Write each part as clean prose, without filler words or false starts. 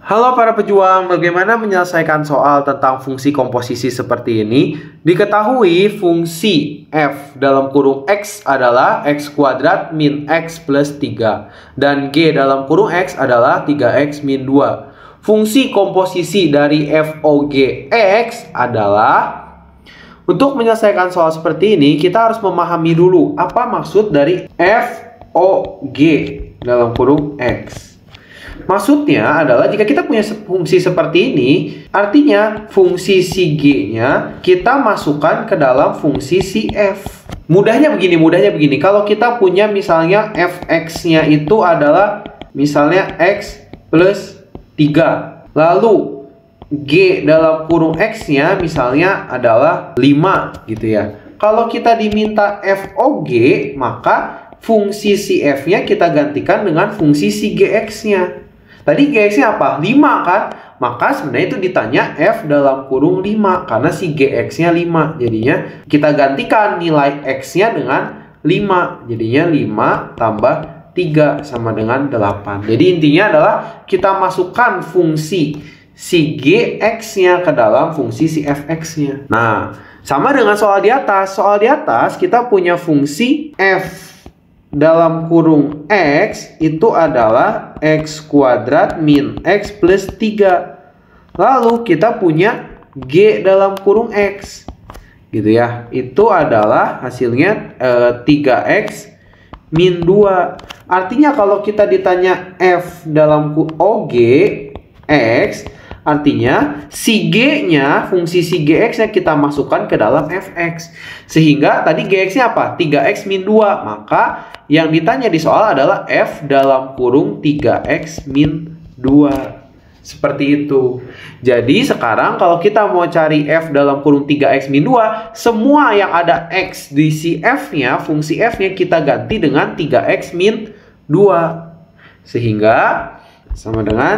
Halo para pejuang, bagaimana menyelesaikan soal tentang fungsi komposisi seperti ini? Diketahui fungsi f dalam kurung x adalah x kuadrat min x plus 3 dan g dalam kurung x adalah 3x min 2. Fungsi komposisi dari FOG x adalah, untuk menyelesaikan soal seperti ini kita harus memahami dulu apa maksud dari FOG dalam kurung x. Maksudnya adalah jika kita punya fungsi seperti ini, artinya fungsi si G-nya kita masukkan ke dalam fungsi si F. Mudahnya begini. Kalau kita punya misalnya Fx-nya itu adalah misalnya X plus 3. Lalu G dalam kurung X-nya misalnya adalah 5 gitu ya. Kalau kita diminta FOG, maka fungsi si F-nya kita gantikan dengan fungsi si Gx-nya. Tadi Gx-nya apa? 5 kan? Maka sebenarnya itu ditanya F dalam kurung 5. Karena si Gx-nya 5. Jadinya kita gantikan nilai X-nya dengan 5. Jadinya 5 tambah 3 sama dengan 8. Jadi intinya adalah kita masukkan fungsi si Gx-nya ke dalam fungsi si Fx-nya. Nah, sama dengan soal di atas. Soal di atas kita punya fungsi F dalam kurung X itu adalah X kuadrat min X plus 3. Lalu kita punya G dalam kurung X gitu ya. Itu adalah hasilnya 3X min 2. Artinya kalau kita ditanya F dalam OG X, artinya si G-nya, fungsi si Gx-nya kita masukkan ke dalam Fx. Sehingga tadi Gx-nya apa? 3x min 2. Maka yang ditanya di soal adalah F dalam kurung 3x min 2. Seperti itu. Jadi sekarang kalau kita mau cari F dalam kurung 3x min 2, semua yang ada X di si F-nya, fungsi F-nya kita ganti dengan 3x min 2. Sehingga sama dengan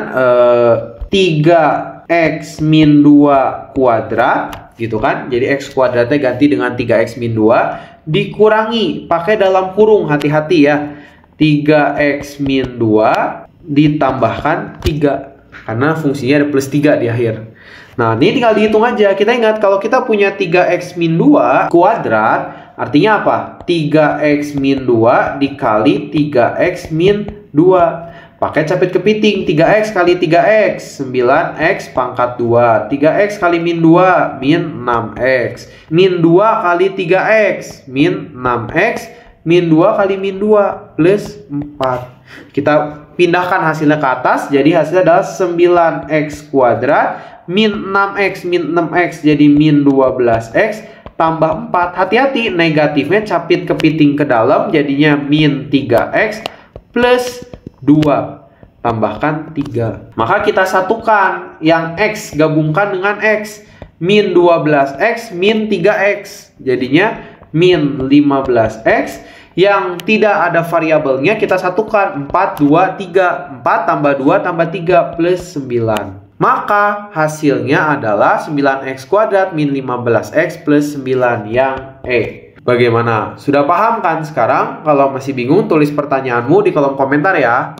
3x min 2 kuadrat gitu kan. Jadi x kuadratnya ganti dengan 3x min 2 dikurangi pakai dalam kurung, hati-hati ya, 3x min 2 ditambahkan 3 karena fungsinya ada plus 3 di akhir. Nah ini tinggal dihitung aja. Kita ingat kalau kita punya 3x min 2 kuadrat, artinya apa? 3x min 2 dikali 3x min 2. Pakai capit kepiting, 3x kali 3x, 9x pangkat 2. 3x kali min 2, min 6x. Min 2 kali 3x, min 6x. Min 2 kali min 2, plus 4. Kita pindahkan hasilnya ke atas, jadi hasilnya adalah 9x kuadrat. Min 6x, min 6x, jadi min 12x. Tambah 4, hati-hati, negatifnya capit kepiting ke dalam, jadinya min 3x, plus 2 tambahkan 3. Maka kita satukan yang X gabungkan dengan X. Min 12X min 3X. Jadinya min 15X. Yang tidak ada variabelnya kita satukan. 4, 2, 3. 4 tambah 2 tambah 3 plus 9. Maka hasilnya adalah 9X kuadrat min 15X plus 9 yang E. Bagaimana? Sudah paham kan sekarang? Kalau masih bingung, tulis pertanyaanmu di kolom komentar ya.